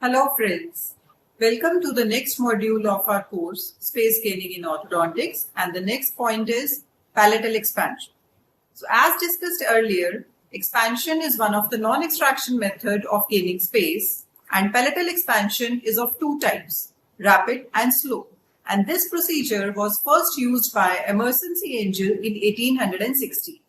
Hello friends, welcome to the next module of our course, Space Gaining in Orthodontics, and the next point is palatal expansion. So as discussed earlier, expansion is one of the non-extraction method of gaining space, and palatal expansion is of two types, rapid and slow. And this procedure was first used by Emerson C. Angel in 1860.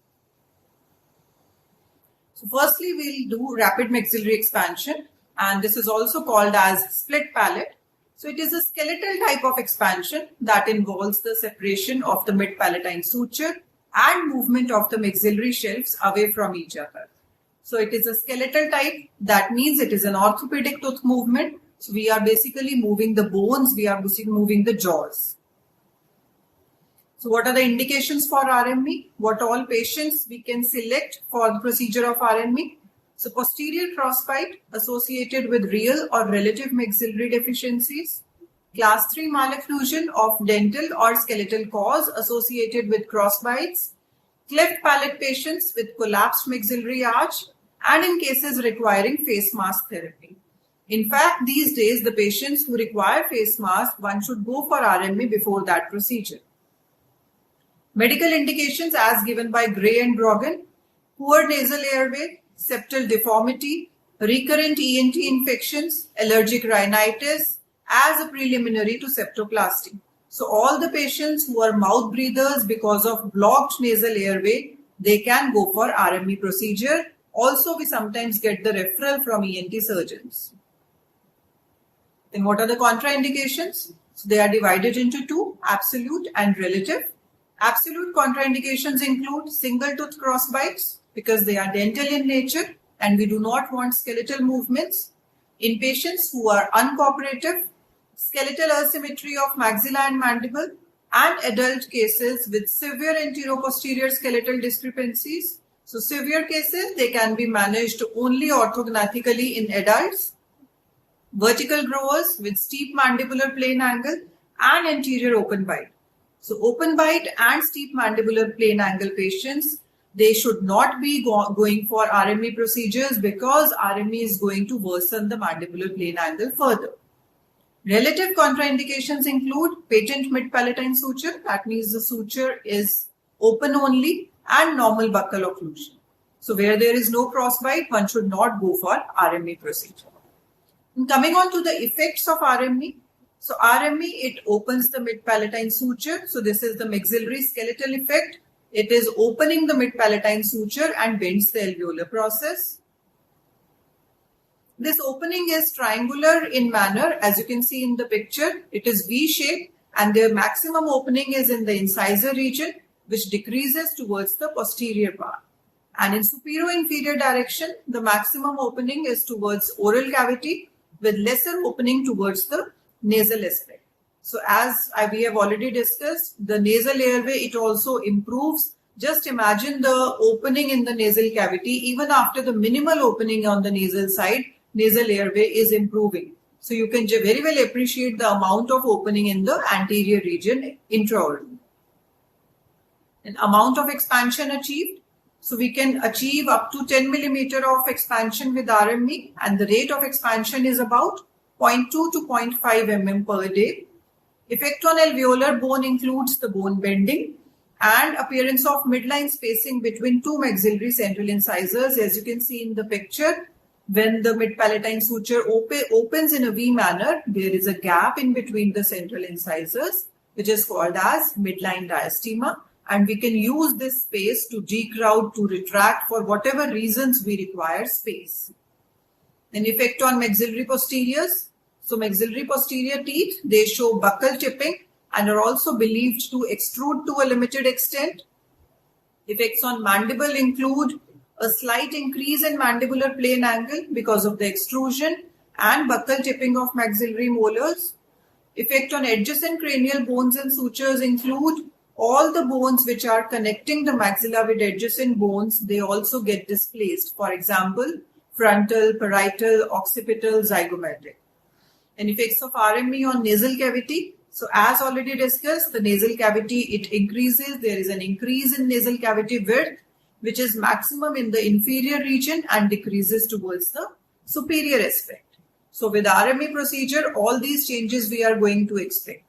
So firstly, we'll do rapid maxillary expansion. And this is also called as split palate. So it is a skeletal type of expansion that involves the separation of the mid-palatine suture and movement of the maxillary shelves away from each other. So it is a skeletal type. That means it is an orthopedic tooth movement. So we are basically moving the bones, we are moving the jaws. So what are the indications for RME? What all patients we can select for the procedure of RME? So posterior crossbite associated with real or relative maxillary deficiencies, class 3 malocclusion of dental or skeletal cause associated with crossbites, cleft palate patients with collapsed maxillary arch, and in cases requiring face mask therapy. In fact, these days the patients who require face mask, one should go for RME before that procedure. Medical indications as given by Gray and Brogan: poor nasal airway, septal deformity, recurrent ENT infections, allergic rhinitis as a preliminary to septoplasty. So all the patients who are mouth breathers because of blocked nasal airway, they can go for RME procedure. Also, we sometimes get the referral from ENT surgeons. Then what are the contraindications? So they are divided into two, absolute and relative. Absolute contraindications include single tooth crossbites, because they are dental in nature and we do not want skeletal movements. In patients who are uncooperative, skeletal asymmetry of maxilla and mandible, and adult cases with severe anteroposterior skeletal discrepancies. So severe cases, they can be managed only orthogonathically in adults. Vertical growers with steep mandibular plane angle and anterior open bite. So open bite and steep mandibular plane angle patients, they should not be going for RME procedures because RME is going to worsen the mandibular plane angle further. Relative contraindications include patent mid-palatine suture, that means the suture is open only, and normal buccal occlusion. So where there is no crossbite, one should not go for RME procedure. And coming on to the effects of RME. So RME, it opens the mid-palatine suture. So this is the maxillary skeletal effect. It is opening the mid-palatine suture and bends the alveolar process. This opening is triangular in manner, as you can see in the picture. It is V-shaped and their maximum opening is in the incisor region, which decreases towards the posterior part. And in superior-inferior direction, the maximum opening is towards oral cavity with lesser opening towards the nasal aspect. So as we have already discussed, the nasal airway, it also improves. Just imagine the opening in the nasal cavity. Even after the minimal opening on the nasal side, nasal airway is improving. So you can very well appreciate the amount of opening in the anterior region intraorally. An amount of expansion achieved. So we can achieve up to 10 millimeter of expansion with RME, and the rate of expansion is about 0.2 to 0.5 mm per day. Effect on alveolar bone includes the bone bending and appearance of midline spacing between two maxillary central incisors. As you can see in the picture, when the mid-palatine suture opens in a V manner, there is a gap in between the central incisors, which is called as midline diastema. And we can use this space to decrowd, to retract for whatever reasons we require space. Then effect on maxillary posteriors. So maxillary posterior teeth, they show buccal tipping and are also believed to extrude to a limited extent. Effects on mandible include a slight increase in mandibular plane angle because of the extrusion and buccal tipping of maxillary molars. Effect on adjacent cranial bones and sutures include all the bones which are connecting the maxilla with adjacent bones, they also get displaced. For example, frontal, parietal, occipital, zygomatic. And effects of RME on nasal cavity. So as already discussed, the nasal cavity, it increases. There is an increase in nasal cavity width, which is maximum in the inferior region and decreases towards the superior aspect. So with RME procedure, all these changes we are going to explain.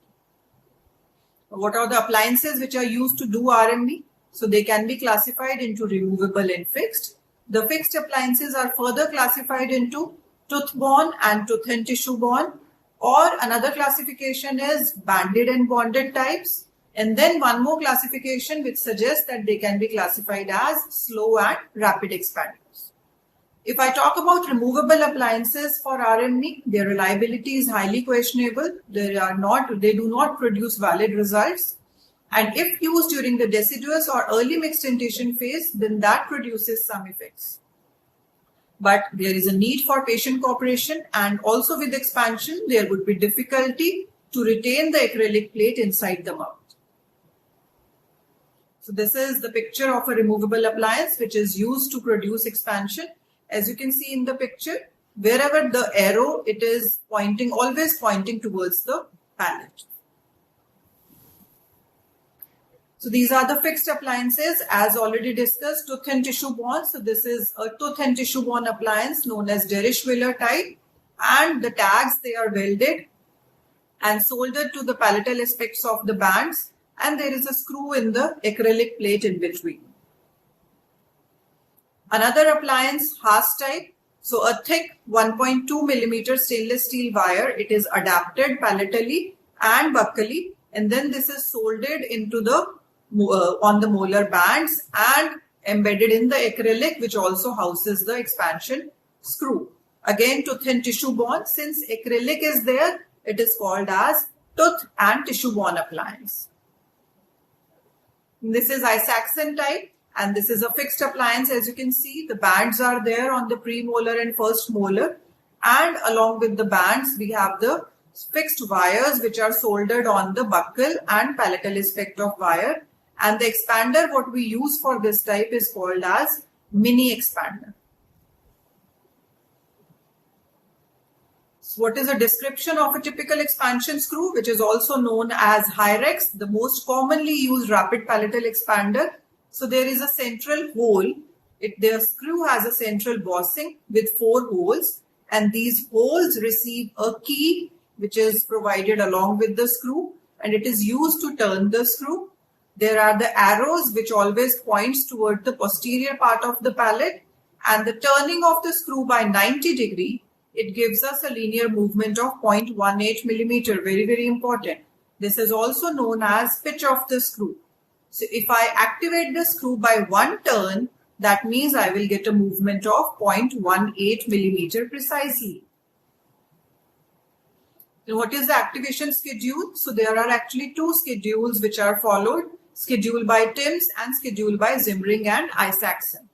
What are the appliances which are used to do RME? So they can be classified into removable and fixed. The fixed appliances are further classified into tooth-borne and tooth and tissue-borne, or another classification is banded and bonded types. And then one more classification which suggests that they can be classified as slow and rapid expanders. If I talk about removable appliances for RME, their reliability is highly questionable. They do not produce valid results. And if used during the deciduous or early mixed dentition phase, then that produces some effects. But there is a need for patient cooperation, and also with expansion, there would be difficulty to retain the acrylic plate inside the mouth. So this is the picture of a removable appliance which is used to produce expansion. As you can see in the picture, wherever the arrow, it is pointing, always pointing towards the palate. So these are the fixed appliances as already discussed, tooth and tissue borne. So this is a tooth and tissue borne appliance known as Derisch-Willer type, and the tags, they are welded and soldered to the palatal aspects of the bands, and there is a screw in the acrylic plate in between. Another appliance, Haas type. So a thick 1.2 millimeter stainless steel wire, it is adapted palatally and buccally, and then this is soldered into the on the molar bands and embedded in the acrylic, which also houses the expansion screw. Again, tooth and tissue borne. Since acrylic is there, it is called as tooth and tissue borne appliance. This is Isaacson type, and this is a fixed appliance. As you can see, the bands are there on the premolar and first molar, and along with the bands, we have the fixed wires which are soldered on the buccal and palatal aspect of wire. And the expander, what we use for this type, is called as mini expander. So what is a description of a typical expansion screw, which is also known as Hyrex, the most commonly used rapid palatal expander? So there is a central hole. The screw has a central bossing with 4 holes, and these holes receive a key which is provided along with the screw, and it is used to turn the screw. There are the arrows which always points toward the posterior part of the palate, and the turning of the screw by 90 degree, it gives us a linear movement of 0.18 millimeter. Very, very important. This is also known as pitch of the screw. So if I activate the screw by 1 turn, that means I will get a movement of 0.18 millimeter precisely. Now, what is the activation schedule? So there are actually 2 schedules which are followed. Schedule by Timms and schedule by Zimring and Isaacson.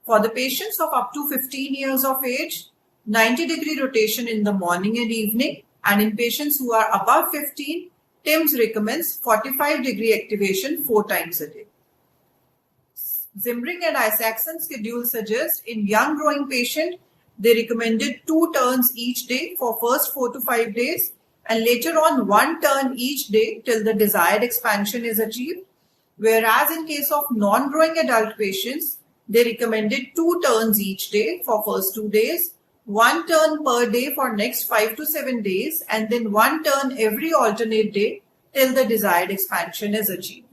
For the patients of up to 15 years of age, 90 degree rotation in the morning and evening, and in patients who are above 15, Timms recommends 45 degree activation 4 times a day. Zimring and Isaacson schedule suggests in young growing patient, they recommended 2 turns each day for first 4 to 5 days, and later on 1 turn each day till the desired expansion is achieved. Whereas in case of non-growing adult patients, they recommended 2 turns each day for first 2 days, 1 turn per day for next 5 to 7 days, and then 1 turn every alternate day till the desired expansion is achieved.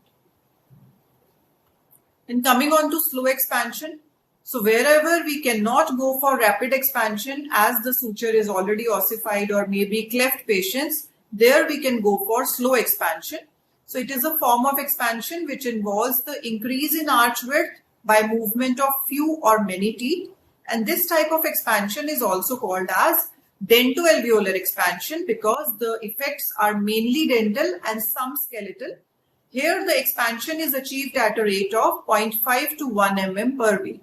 And coming on to slow expansion. So wherever we cannot go for rapid expansion as the suture is already ossified or maybe cleft patients, there we can go for slow expansion. So it is a form of expansion which involves the increase in arch width by movement of few or many teeth. And this type of expansion is also called as dentoalveolar expansion because the effects are mainly dental and some skeletal. Here the expansion is achieved at a rate of 0.5 to 1 mm per week.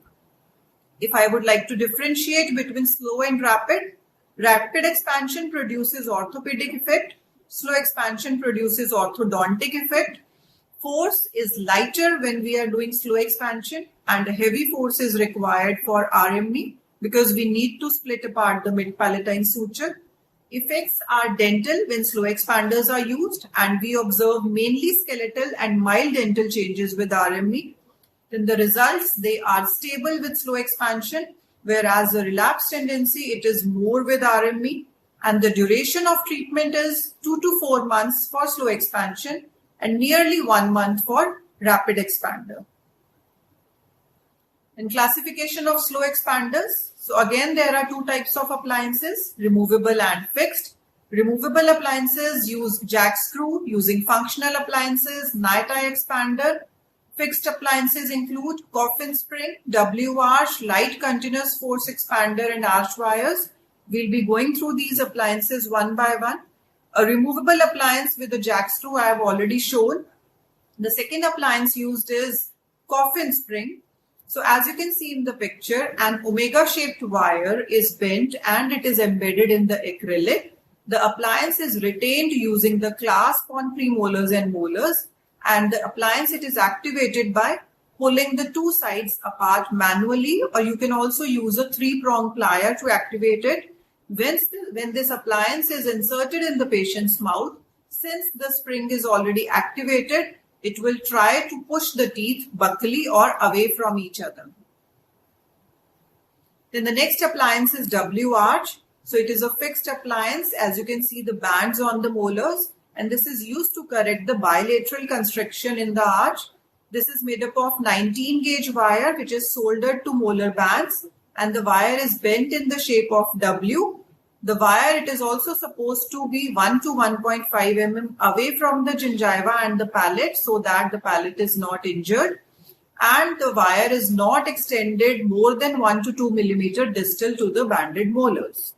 If I would like to differentiate between slow and rapid, rapid expansion produces orthopedic effect. Slow expansion produces orthodontic effect. Force is lighter when we are doing slow expansion, and a heavy force is required for RME because we need to split apart the mid-palatine suture. Effects are dental when slow expanders are used, and we observe mainly skeletal and mild dental changes with RME. Then the results, they are stable with slow expansion, whereas the relapse tendency, it is more with RME. And the duration of treatment is 2 to 4 months for slow expansion and nearly 1 month for rapid expander. In classification of slow expanders, so again there are two types of appliances, removable and fixed. Removable appliances use jack screw using functional appliances, night eye expander. Fixed appliances include coffin spring, W-arch, light continuous force expander and arch wires. We'll be going through these appliances one by one. A removable appliance with a jack screw I have already shown. The second appliance used is coffin spring. So as you can see in the picture, an omega-shaped wire is bent and it is embedded in the acrylic. The appliance is retained using the clasp on premolars and molars, and the appliance it is activated by pulling the two sides apart manually, or you can also use a 3-prong plier to activate it. When this appliance is inserted in the patient's mouth, since the spring is already activated, it will try to push the teeth buccally or away from each other. Then the next appliance is W-arch. So it is a fixed appliance. As you can see the bands on the molars, and this is used to correct the bilateral constriction in the arch. This is made up of 19 gauge wire which is soldered to molar bands, and the wire is bent in the shape of W. The wire, it is also supposed to be 1 to 1.5 mm away from the gingiva and the palate so that the palate is not injured. And the wire is not extended more than 1 to 2 mm distal to the banded molars.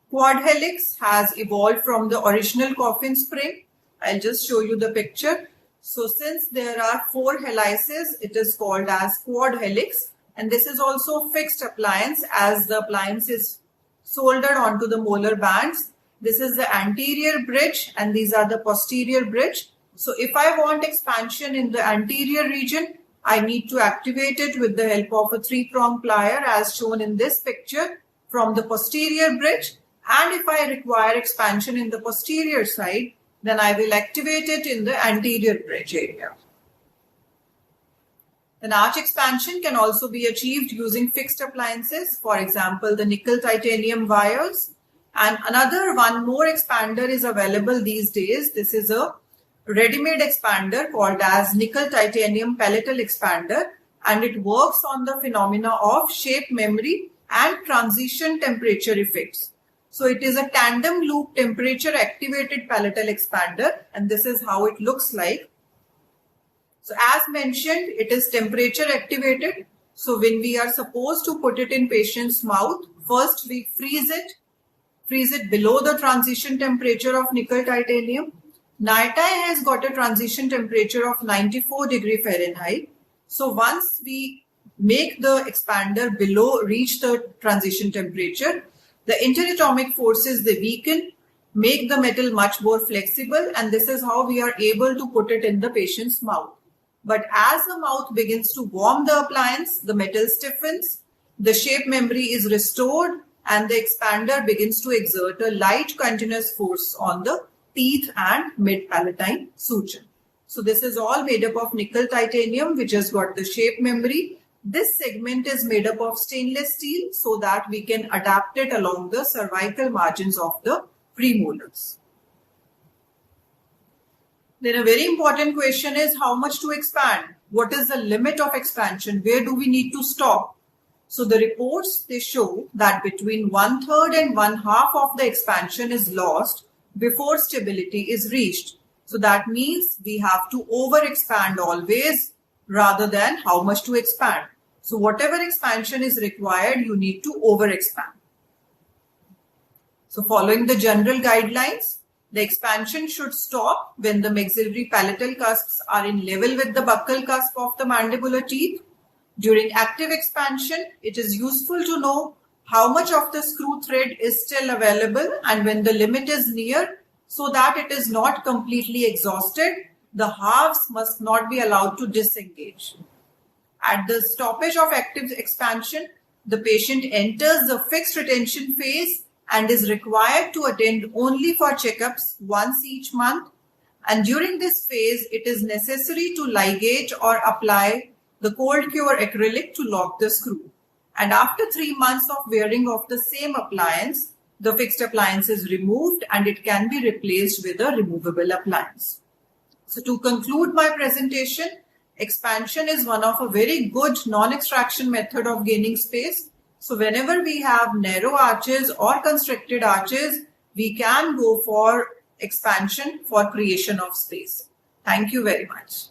Quad helix has evolved from the original coffin spring. I'll just show you the picture. So since there are 4 helices, it is called as quad helix. And this is also fixed appliance as the appliance is soldered onto the molar bands. This is the anterior bridge and these are the posterior bridge. So if I want expansion in the anterior region, I need to activate it with the help of a 3-prong plier as shown in this picture from the posterior bridge. And if I require expansion in the posterior side, then I will activate it in the anterior bridge area. An arch expansion can also be achieved using fixed appliances, for example, the nickel titanium wires. And another one more expander is available these days. This is a ready-made expander called as nickel titanium palatal expander, and it works on the phenomena of shape memory and transition temperature effects. So it is a tandem loop temperature activated palatal expander, and this is how it looks like. So as mentioned, it is temperature activated. So when we are supposed to put it in patient's mouth, first we freeze it below the transition temperature of nickel titanium. Night eye has got a transition temperature of 94 degree Fahrenheit. So once we make the expander reach the transition temperature, the interatomic forces, they weaken, make the metal much more flexible, and this is how we are able to put it in the patient's mouth. But as the mouth begins to warm the appliance, the metal stiffens, the shape memory is restored, and the expander begins to exert a light continuous force on the teeth and mid-palatine suture. So this is all made up of nickel titanium, which has got the shape memory. This segment is made up of stainless steel so that we can adapt it along the cervical margins of the premolars. Then a very important question is how much to expand? What is the limit of expansion? Where do we need to stop? So the reports, they show that between 1/3 and 1/2 of the expansion is lost before stability is reached. So that means we have to overexpand always rather than how much to expand. So whatever expansion is required, you need to overexpand. So following the general guidelines, the expansion should stop when the maxillary palatal cusps are in level with the buccal cusp of the mandibular teeth. During active expansion, it is useful to know how much of the screw thread is still available and when the limit is near, so that it is not completely exhausted. The halves must not be allowed to disengage. At the stoppage of active expansion, the patient enters the fixed retention phase and is required to attend only for checkups once each month. And during this phase, it is necessary to ligate or apply the cold cure acrylic to lock the screw. And after 3 months of wearing of the same appliance, the fixed appliance is removed and it can be replaced with a removable appliance. So to conclude my presentation, expansion is one of a very good non-extraction method of gaining space. So whenever we have narrow arches or constricted arches, we can go for expansion for creation of space. Thank you very much.